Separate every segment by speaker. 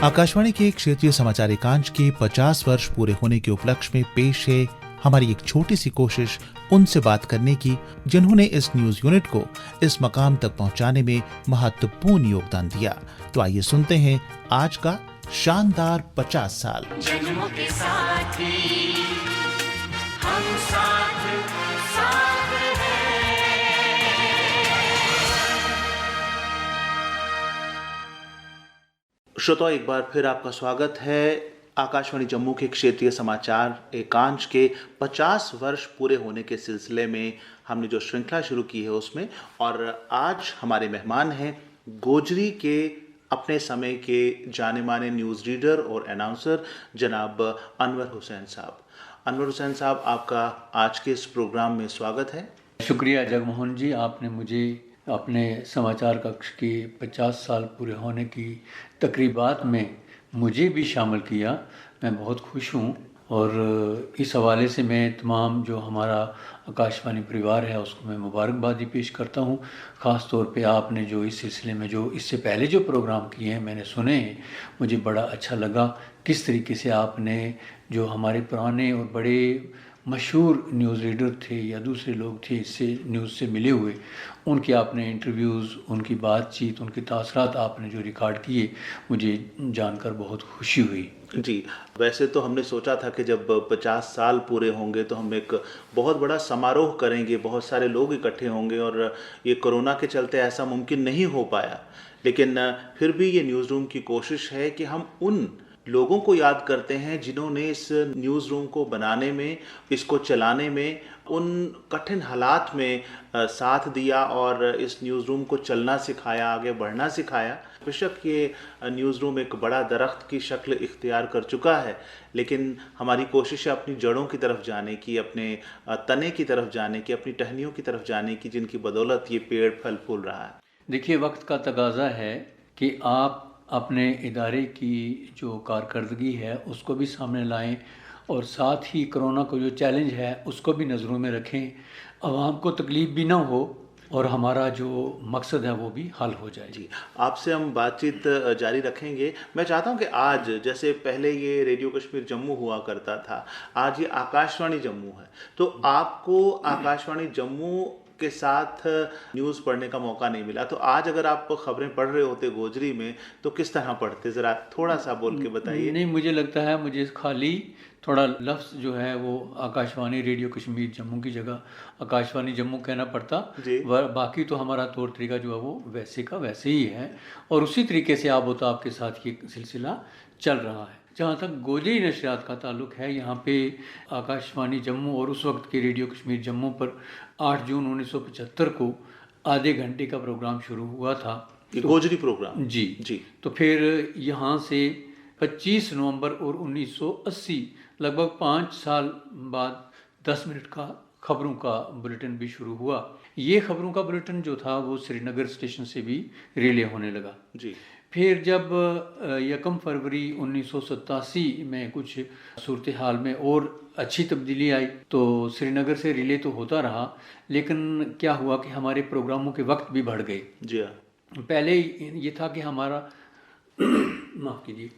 Speaker 1: आकाशवाणी के क्षेत्रीय समाचार एकांश के 50 वर्ष पूरे होने के उपलक्ष्य में पेश है हमारी एक छोटी सी कोशिश उनसे बात करने की जिन्होंने इस न्यूज यूनिट को इस मकाम तक पहुंचाने में महत्वपूर्ण योगदान दिया। तो आइए सुनते हैं आज का शानदार 50 साल।
Speaker 2: जन्मों के साथ ही हम साथ साथ हैं।
Speaker 1: श्रोताओ, एक बार फिर आपका स्वागत है आकाशवाणी जम्मू के क्षेत्रीय समाचार एकांश के 50 वर्ष पूरे होने के सिलसिले में हमने जो श्रृंखला शुरू की है उसमें, और आज हमारे मेहमान हैं गोजरी के अपने समय के जाने माने न्यूज़ रीडर और अनाउंसर जनाब अनवर हुसैन साहब। अनवर हुसैन साहब, आपका आज के इस प्रोग्राम में स्वागत है।
Speaker 3: शुक्रिया जगमोहन जी, आपने मुझे अपने समाचार कक्ष के 50 साल पूरे होने की तकरीबात में मुझे भी शामिल किया। मैं बहुत खुश हूँ और इस हवाले से मैं तमाम जो हमारा आकाशवाणी परिवार है उसको मैं मुबारकबादी पेश करता हूँ। ख़ास तौर पे आपने जो इस सिलसिले में जो इससे पहले जो प्रोग्राम किए हैं मैंने सुने हैं, मुझे बड़ा अच्छा लगा किस तरीके से आपने जो हमारे पुराने और बड़े मशहूर न्यूज़ रीडर थे या दूसरे लोग थे इससे न्यूज़ से मिले हुए, उनके आपने इंटरव्यूज़, उनकी बातचीत, उनके तासरात आपने जो रिकॉर्ड किए, मुझे जानकर बहुत खुशी हुई।
Speaker 1: जी, वैसे तो हमने सोचा था कि जब 50 साल पूरे होंगे तो हम एक बहुत बड़ा समारोह करेंगे, बहुत सारे लोग इकट्ठे होंगे, और ये कोरोना के चलते ऐसा मुमकिन नहीं हो पाया। लेकिन फिर भी ये न्यूज़ रूम की कोशिश है कि हम उन लोगों को याद करते हैं जिन्होंने इस न्यूज़ रूम को बनाने में, इसको चलाने में, उन कठिन हालात में साथ दिया और इस न्यूज़ रूम को चलना सिखाया, आगे बढ़ना सिखाया। बेशक ये न्यूज़ रूम एक बड़ा दरख्त की शक्ल इख्तियार कर चुका है, लेकिन हमारी कोशिश है अपनी जड़ों की तरफ जाने की, अपने तने की तरफ जाने की, अपनी टहनियों की तरफ जाने की, जिनकी बदौलत ये पेड़ फल फूल रहा है।
Speaker 3: देखिए, वक्त का तकाजा है कि आप अपने इदारे की जो कारकर्दगी है उसको भी सामने लाएं और साथ ही कोरोना को जो चैलेंज है उसको भी नज़रों में रखें, आवाम को तकलीफ़ भी ना हो और हमारा जो मकसद है वो भी हल हो जाए।
Speaker 1: जी, आपसे हम बातचीत जारी रखेंगे। मैं चाहता हूं कि आज, जैसे पहले ये रेडियो कश्मीर जम्मू हुआ करता था, आज ये आकाशवाणी जम्मू है, तो आपको आकाशवाणी जम्मू के साथ न्यूज़ पढ़ने का मौका नहीं मिला, तो आज अगर आप खबरें पढ़ रहे होते गोजरी में तो किस तरह पढ़ते, ज़रा थोड़ा सा बोल के बताइए।
Speaker 3: नहीं, मुझे लगता है मुझे खाली थोड़ा लफ्ज़ जो है वो आकाशवाणी रेडियो कश्मीर जम्मू की जगह आकाशवाणी जम्मू कहना पड़ता। बाकी तो हमारा तौर तरीका जो है वो वैसे का वैसे ही है और उसी तरीके से आप के साथ ये सिलसिला चल रहा है। जहाँ तक गोजरी नशरियात का ताल्लुक़ है, यहाँ पे आकाशवाणी जम्मू और उस वक्त के रेडियो कश्मीर जम्मू पर 8 जून 1975 को आधे घंटे का प्रोग्राम शुरू हुआ था।
Speaker 1: तो गोजरी प्रोग्राम
Speaker 3: जी। तो फिर यहाँ से 25 नवंबर और 1980 लगभग 5 साल बाद 10 मिनट का खबरों का बुलेटिन भी शुरू हुआ। ये खबरों का बुलेटिन जो था वो श्रीनगर स्टेशन से भी रिले होने लगा।
Speaker 1: जी।
Speaker 3: फिर जब 1 फरवरी 1987 में कुछ सूरत हाल में और अच्छी तब्दीली आई तो श्रीनगर से रिले तो होता रहा, लेकिन क्या हुआ कि हमारे प्रोग्रामों के वक्त भी बढ़ गए।
Speaker 1: जी हाँ।
Speaker 3: पहले ये था कि हमारा माफ़ कीजिए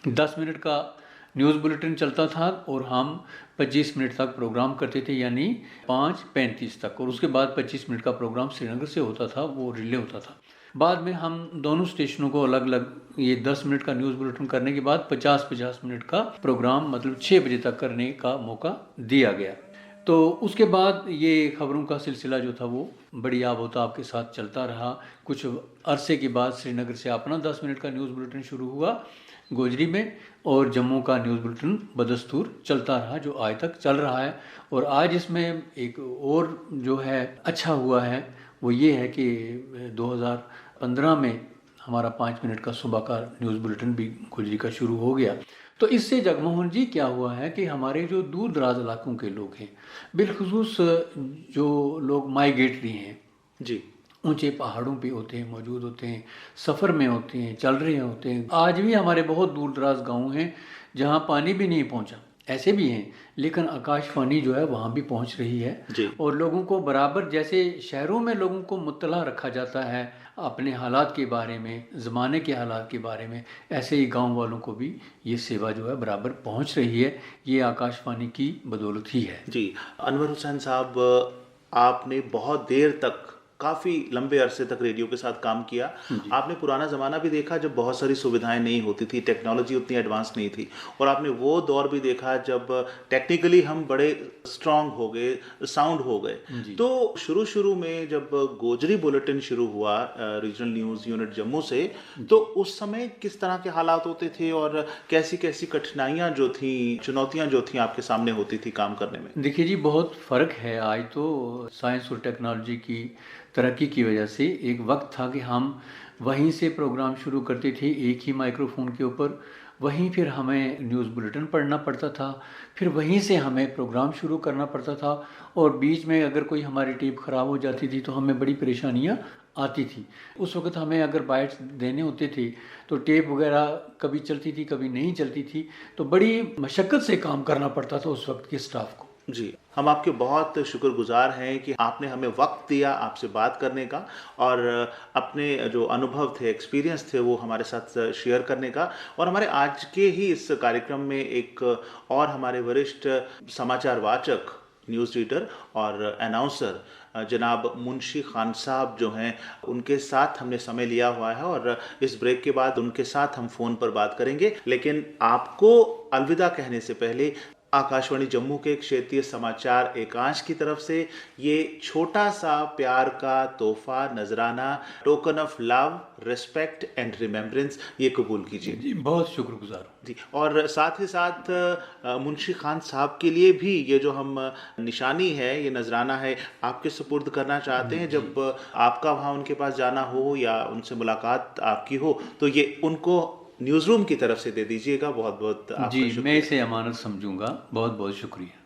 Speaker 3: 10 मिनट का न्यूज़ बुलेटिन चलता था और हम 25 मिनट तक प्रोग्राम करते थे, यानी 5:35 तक, और उसके बाद 25 मिनट का प्रोग्राम श्रीनगर से होता था, वो रिले होता था। बाद में हम दोनों स्टेशनों को अलग अलग ये 10 मिनट का न्यूज़ बुलेटिन करने के बाद 50-50 मिनट का प्रोग्राम मतलब 6 बजे तक करने का मौका दिया गया। तो उसके बाद ये खबरों का सिलसिला जो था वो बड़ी आबोताब के साथ चलता रहा। कुछ अरसे के बाद श्रीनगर से अपना 10 मिनट का न्यूज़ बुलेटिन शुरू हुआ गोजरी में, और जम्मू का न्यूज़ बुलेटिन बदस्तूर चलता रहा जो आज तक चल रहा है। और आज इसमें एक और जो है अच्छा हुआ है वो ये है कि 2015 में हमारा 5 मिनट का सुबह का न्यूज़ बुलेटिन भी गोजरी का शुरू हो गया। तो इससे जगमोहन जी क्या हुआ है कि हमारे जो दूर दराज इलाकों के लोग हैं, बिलखुसूस जो लोग माइग्रेटरी हैं
Speaker 1: जी,
Speaker 3: ऊंचे पहाड़ों पे होते हैं, मौजूद होते हैं, सफ़र में होते हैं, चल रहे होते हैं। आज भी हमारे बहुत दूर दराज गाँव हैं जहाँ पानी भी नहीं पहुँचा, ऐसे भी हैं, लेकिन आकाशवाणी जो है वहाँ भी पहुँच रही है। और लोगों को बराबर, जैसे शहरों में लोगों को मुत्तला रखा जाता है, अपने हालात के बारे में, ज़माने के हालात के बारे में, ऐसे ही गांव वालों को भी ये सेवा जो है बराबर पहुंच रही है। ये आकाशवाणी की बदौलत ही है।
Speaker 1: जी, अनवर हुसैन साहब, आपने बहुत देर तक, काफ़ी लंबे अरसे तक रेडियो के साथ काम किया। आपने पुराना ज़माना भी देखा जब बहुत सारी सुविधाएं नहीं होती थी, टेक्नोलॉजी उतनी एडवांस नहीं थी, और आपने वो दौर भी देखा जब टेक्निकली हम बड़े स्ट्रांग हो गए, साउंड हो गए। तो शुरू में जब गोजरी बुलेटिन शुरू हुआ रीजनल न्यूज़ यूनिट जम्मू से, तो उस समय किस तरह के हालात होते थे और कैसी कैसी कठिनाइयाँ जो थी, चुनौतियाँ जो थी आपके सामने होती थी काम करने में?
Speaker 3: देखिए जी, बहुत फ़र्क है। आज तो साइंस और टेक्नोलॉजी की तरक्की की वजह से, एक वक्त था कि हम वहीं से प्रोग्राम शुरू करते थे, एक ही माइक्रोफोन के ऊपर, वहीं फिर हमें न्यूज़ बुलेटिन पढ़ना पड़ता था, फिर वहीं से हमें प्रोग्राम शुरू करना पड़ता था, और बीच में अगर कोई हमारी टेप ख़राब हो जाती थी तो हमें बड़ी परेशानियाँ आती थी। उस वक्त हमें अगर बाइट्स देने होते थे तो टेप वगैरह कभी चलती थी, कभी नहीं चलती थी, तो बड़ी मशक्क़त से काम करना पड़ता था उस वक्त के स्टाफ को।
Speaker 1: जी, हम आपके बहुत शुक्रगुजार हैं कि आपने हमें वक्त दिया आपसे बात करने का, और अपने जो अनुभव थे, एक्सपीरियंस थे, वो हमारे साथ शेयर करने का। और हमारे आज के ही इस कार्यक्रम में एक और हमारे वरिष्ठ समाचार वाचक, न्यूज़ रीडर और अनाउंसर जनाब मुंशी खान साहब जो हैं, उनके साथ हमने समय लिया हुआ है, और इस ब्रेक के बाद उनके साथ हम फ़ोन पर बात करेंगे। लेकिन आपको अलविदा कहने से पहले आकाशवाणी जम्मू के क्षेत्रीय समाचार एकांश की तरफ से ये छोटा सा प्यार का तोहफा, नजराना, token of love, respect and remembrance, ये कबूल कीजिए।
Speaker 3: जी, बहुत शुक्रगुजार हूँ।
Speaker 1: जी, और साथ ही साथ मुंशी खान साहब के लिए भी ये जो हम निशानी है, ये नजराना है, आपके सुपुर्द करना चाहते हैं। जब आपका वहाँ उनके पास जाना हो या उनसे मुलाकात आपकी हो, तो ये उनको न्यूज़ रूम की तरफ से दे दीजिएगा। बहुत बहुत आपका
Speaker 3: जी,
Speaker 1: शुक्रिया।
Speaker 3: मैं इसे अमानत समझूंगा। बहुत बहुत शुक्रिया।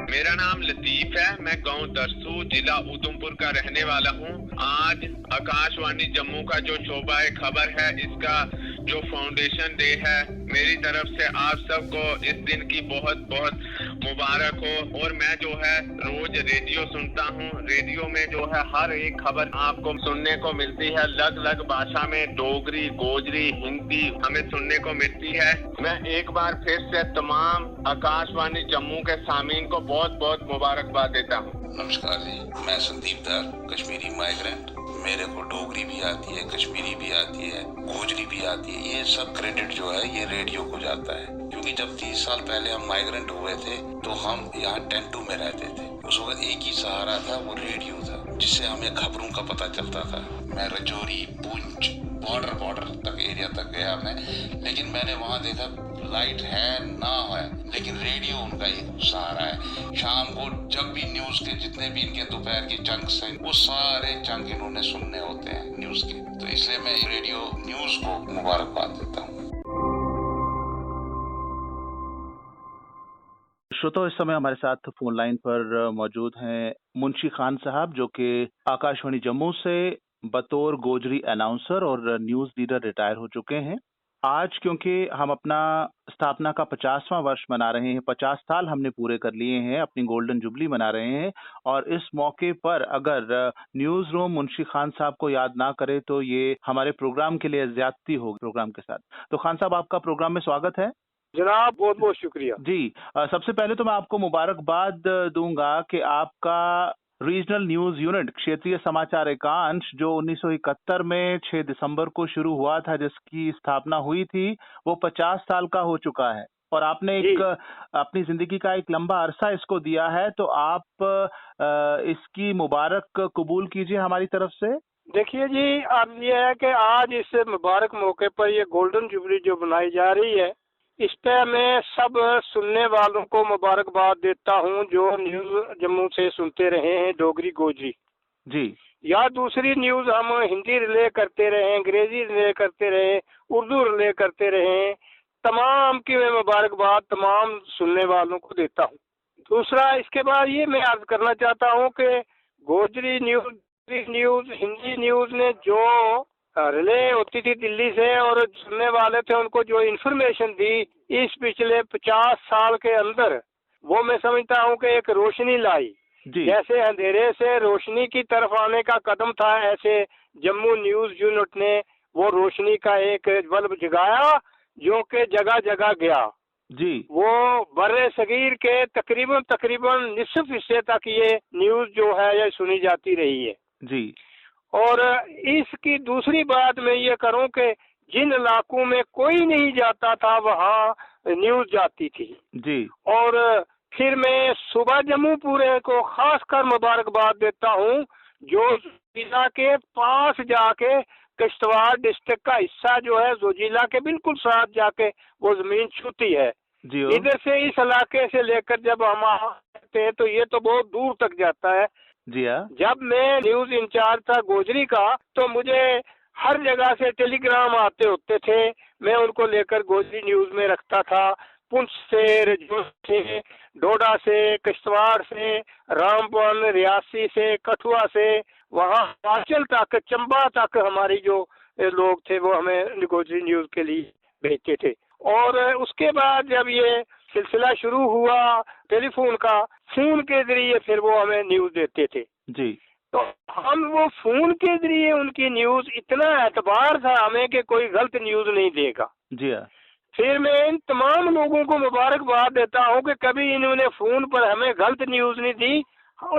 Speaker 4: मेरा नाम लतीफ है, मैं गांव दरसू, जिला उधमपुर का रहने वाला हूं। आज आकाशवाणी जम्मू का जो शोबा खबर है, इसका जो फाउंडेशन डे है, मेरी तरफ से आप सबको इस दिन की बहुत बहुत मुबारक हो। और मैं जो है रोज रेडियो सुनता हूं। रेडियो में जो है हर एक खबर आपको सुनने को मिलती है, अलग अलग भाषा में, डोगरी, गोजरी, हिंदी हमें सुनने को मिलती है। मैं एक बार फिर से तमाम आकाशवाणी जम्मू के सामीन को बहुत बहुत मुबारकबाद देता हूँ।
Speaker 5: नमस्कार जी, मैं संदीप दार, कश्मीरी माइग्रेंट। मेरे को डोगरी भी आती है, कश्मीरी भी आती है, गोजरी भी आती है। ये सब क्रेडिट जो है ये रेडियो को जाता है, क्योंकि जब 30 साल पहले हम माइग्रेंट हुए थे तो हम यहाँ टेंटू में रहते थे। उस वक्त एक ही सहारा था, वो रेडियो था, जिससे हमें खबरों का पता चलता था। मैं रजौरी, पुंछ, बॉर्डर तक एरिया तक गया मैं, लेकिन मैंने वहाँ देखा लाइट है ना है, लेकिन रेडियो उनका एक सहारा है। शाम को जब भी न्यूज के जितने भी इनके दोपहर के चंक्स हैं, वो सारे चंक इन्होंने सुनने होते हैं न्यूज के। तो इसलिए मैं रेडियो न्यूज को मुबारकबाद देता हूँ।
Speaker 1: श्रोताओ, इस समय हमारे साथ फोन लाइन पर मौजूद हैं मुंशी खान साहब, जो कि आकाशवाणी जम्मू से बतौर गोजरी अनाउंसर और न्यूज़ रीडर रिटायर हो चुके हैं। आज क्योंकि हम अपना स्थापना का 50वां वर्ष मना रहे हैं, 50 साल हमने पूरे कर लिए हैं, अपनी गोल्डन जुबली मना रहे हैं, और इस मौके पर अगर न्यूज़ रूम मुंशी खान साहब को याद ना करे तो ये हमारे प्रोग्राम के लिए ज्यादती होगी प्रोग्राम के साथ। तो खान साहब, आपका प्रोग्राम में स्वागत है।
Speaker 6: जनाब, बहुत बहुत शुक्रिया
Speaker 1: जी। सबसे पहले तो मैं आपको मुबारकबाद दूंगा कि आपका रीजनल न्यूज़ यूनिट, क्षेत्रीय समाचार एकांश, जो 1971 में 6 दिसंबर को शुरू हुआ था, जिसकी स्थापना हुई थी, वो 50 साल का हो चुका है, और आपने एक अपनी जिंदगी का एक लंबा अरसा इसको दिया है। तो आप इसकी मुबारक कबूल कीजिए हमारी तरफ से।
Speaker 6: देखिए जी, अब ये है कि आज इस मुबारक मौके पर ये गोल्डन जुबली जो बनाई जा रही है, इस पे मैं सब सुनने वालों को मुबारकबाद देता हूँ जो न्यूज़ जम्मू से सुनते रहे हैं, डोगरी, गोजरी
Speaker 1: जी,
Speaker 6: या दूसरी न्यूज़ हम हिंदी रिले करते रहे, अंग्रेजी रिले करते रहे, उर्दू रिले करते रहे, तमाम की मैं मुबारकबाद तमाम सुनने वालों को देता हूँ। दूसरा, इसके बाद ये मैं अर्ज करना चाहता हूँ कि गोजरी न्यूज़, हिंदी न्यूज़ ने जो रिले होती थी दिल्ली से, और सुनने वाले थे उनको जो इन्फॉर्मेशन दी इस पिछले 50 साल के अंदर, वो मैं समझता हूँ कि एक रोशनी लाई।
Speaker 1: जी
Speaker 6: जैसे अंधेरे से रोशनी की तरफ आने का कदम था, ऐसे जम्मू न्यूज यूनिट ने वो रोशनी का एक बल्ब जगाया जो कि जगह जगह गया।
Speaker 1: जी
Speaker 6: वो बर्रे सगीर के तकरीबन तकरीबन निसफ हिस्से तक ये न्यूज जो है ये सुनी जाती रही है।
Speaker 1: जी
Speaker 6: और इसकी दूसरी बात मैं ये करूं कि जिन इलाकों में कोई नहीं जाता था वहाँ न्यूज जाती थी।
Speaker 1: जी
Speaker 6: और फिर मैं सुबह जम्मू पूरे को खास कर मुबारकबाद देता हूँ जो जिला के पास जाके किश्तवाड़ डिस्ट्रिक्ट का हिस्सा जो है जो जिला के बिल्कुल साथ जाके वो जमीन छूती है।
Speaker 1: जी
Speaker 6: इधर से इस इलाके से लेकर जब हम आते हैं तो ये तो बहुत दूर तक जाता है।
Speaker 1: जी हाँ
Speaker 6: जब मैं न्यूज इंचार्ज था गोजरी का तो मुझे हर जगह से टेलीग्राम आते होते थे, मैं उनको लेकर गोजरी न्यूज में रखता था। पुंछ से, रजौरी से, डोडा से, किश्तवाड़ से, रामबन, रियासी से, कठुआ से, वहाँ हिमाचल तक, चंबा तक हमारी जो लोग थे वो हमें गोजरी न्यूज के लिए भेजते थे। और उसके बाद जब ये सिलसिला शुरू हुआ टेलीफोन का, फोन के जरिए फिर वो हमें न्यूज देते थे।
Speaker 1: जी
Speaker 6: तो हम वो फोन के जरिए उनकी न्यूज, इतना एतबार था हमें कि कोई गलत न्यूज नहीं देगा।
Speaker 1: जी हाँ
Speaker 6: फिर मैं इन तमाम लोगों को मुबारकबाद देता हूँ कि कभी इन्होंने फोन पर हमें गलत न्यूज नहीं दी।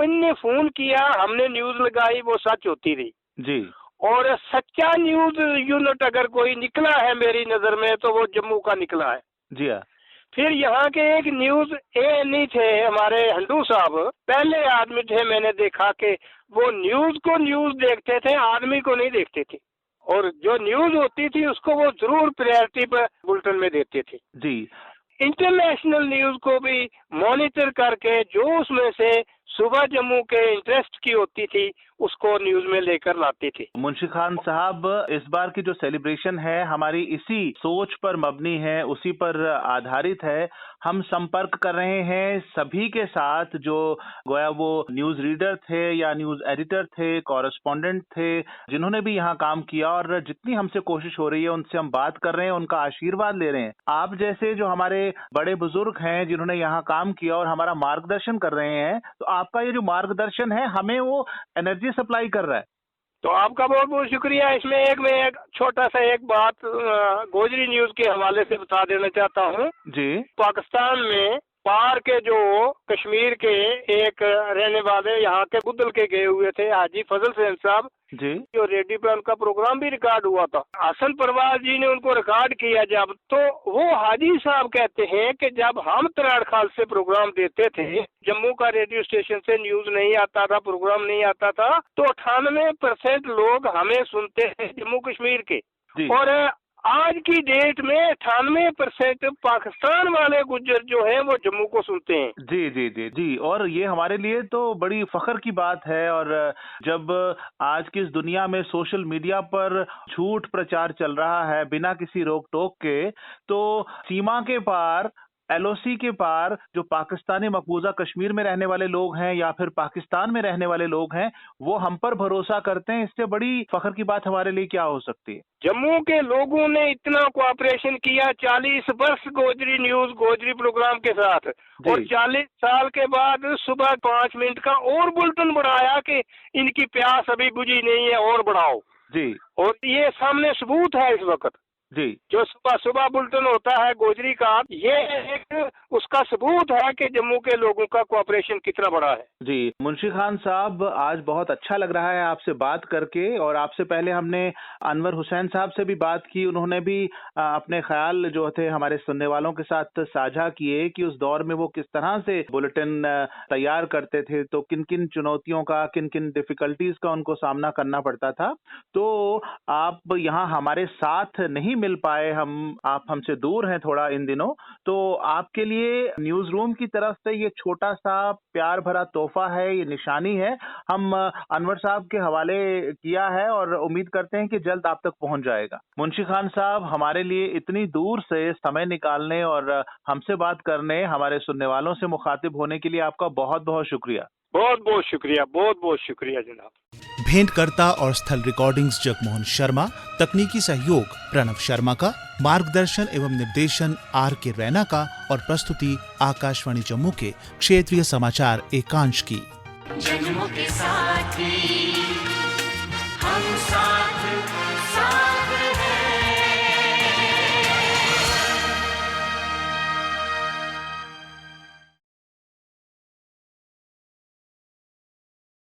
Speaker 6: इनने फोन किया, हमने न्यूज लगाई, वो सच होती रही।
Speaker 1: जी
Speaker 6: और सच्चा न्यूज यूनिट अगर कोई निकला है मेरी नजर में तो वो जम्मू का निकला है।
Speaker 1: जी हाँ
Speaker 6: फिर यहाँ के एक न्यूज नहीं थे हमारे हंडू साहब, पहले आदमी थे, मैंने देखा कि वो न्यूज को न्यूज देखते थे, आदमी को नहीं देखते थे। और जो न्यूज होती थी उसको वो जरूर प्रायोरिटी पर बुलेटिन में देते थे।
Speaker 1: जी
Speaker 6: इंटरनेशनल न्यूज को भी मॉनिटर करके जो उसमें से सुबह जम्मू के इंटरेस्ट की होती थी उसको न्यूज में लेकर लाते थे।
Speaker 1: मुंशी खान साहब, इस बार की जो सेलिब्रेशन है हमारी इसी सोच पर मबनी है, उसी पर आधारित है। हम संपर्क कर रहे हैं सभी के साथ जो गोया वो न्यूज रीडर थे या न्यूज एडिटर थे, कॉरेस्पॉन्डेंट थे, जिन्होंने भी यहाँ काम किया, और जितनी हमसे कोशिश हो रही है उनसे हम बात कर रहे हैं, उनका आशीर्वाद ले रहे हैं। आप जैसे जो हमारे बड़े बुजुर्ग हैं जिन्होंने यहाँ काम किया और हमारा मार्गदर्शन कर रहे हैं, तो आपका ये जो मार्गदर्शन है हमें वो एनर्जी सप्लाई कर रहा है।
Speaker 6: तो आपका बहुत बहुत शुक्रिया। इसमें मैं एक छोटा सा एक बात गोजरी न्यूज के हवाले से बता देना चाहता हूँ।
Speaker 1: जी
Speaker 6: पाकिस्तान में पार के जो कश्मीर के एक रहने वाले यहाँ के गुदल के गए हुए थे हाजी फजल हुसैन साहब
Speaker 1: जी
Speaker 6: जो रेडियो पे उनका प्रोग्राम भी रिकॉर्ड हुआ था। हसन परवाज जी ने उनको रिकॉर्ड किया जब, तो वो हाजी साहब कहते हैं कि जब हम तराड़ खाल से प्रोग्राम देते थे, जम्मू का रेडियो स्टेशन से न्यूज नहीं आता था, प्रोग्राम नहीं आता था, तो 98% लोग हमें सुनते थे जम्मू कश्मीर के।
Speaker 1: जी
Speaker 6: और आज की डेट में 98% पाकिस्तान वाले गुज्जर जो हैं वो जम्मू को सुनते हैं।
Speaker 1: जी जी जी जी और ये हमारे लिए तो बड़ी फख्र की बात है। और जब आज की इस दुनिया में सोशल मीडिया पर झूठ प्रचार चल रहा है बिना किसी रोक टोक के, तो सीमा के पार, एलओसी के पार जो पाकिस्तानी मकबूजा कश्मीर में रहने वाले लोग हैं या फिर पाकिस्तान में रहने वाले लोग हैं वो हम पर भरोसा करते हैं। इससे बड़ी फख्र की बात हमारे लिए क्या हो सकती है।
Speaker 6: जम्मू के लोगों ने इतना कोऑपरेशन किया 40 वर्ष गोजरी न्यूज गोजरी प्रोग्राम के साथ, और 40 साल के बाद सुबह 5 मिनट का और बुलेटिन बढ़ाया कि इनकी प्यास अभी बुझी नहीं है और बढ़ाओ
Speaker 1: जी।
Speaker 6: और ये सामने सबूत है इस वक्त
Speaker 1: जी
Speaker 6: जो सुबह सुबह बुलेटिन होता है गोजरी का, ये एक उसका सबूत है कि जम्मू के लोगों का कोऑपरेशन कितना बड़ा है।
Speaker 1: जी मुंशी खान साहब, आज बहुत अच्छा लग रहा है आपसे बात करके। और आपसे पहले हमने अनवर हुसैन साहब से भी बात की, उन्होंने भी अपने ख्याल जो थे हमारे सुनने वालों के साथ साझा किए कि उस दौर में वो किस तरह से बुलेटिन तैयार करते थे, तो किन किन चुनौतियों का, किन किन डिफिकल्टीज का उनको सामना करना पड़ता था। तो आप यहाँ हमारे साथ नहीं मिल पाए, आप हमसे दूर हैं थोड़ा इन दिनों, तो आपके लिए न्यूज रूम की तरफ से ये छोटा सा प्यार भरा तोहफा है, ये निशानी है, हम अनवर साहब के हवाले किया है और उम्मीद करते हैं कि जल्द आप तक पहुंच जाएगा। मुंशी खान साहब, हमारे लिए इतनी दूर से समय निकालने और हमसे बात करने, हमारे सुनने वालों से मुखातिब होने के लिए आपका बहुत बहुत शुक्रिया।
Speaker 6: बहुत बहुत शुक्रिया, बहुत बहुत शुक्रिया जनाब।
Speaker 7: भेंटकर्ता और स्थल रिकॉर्डिंग्स जगमोहन शर्मा, तकनीकी सहयोग प्रणव शर्मा का, मार्गदर्शन एवं निर्देशन RK रैना का और प्रस्तुति आकाशवाणी जम्मू के क्षेत्रीय समाचार एकांश की।
Speaker 2: जन्मों के साथी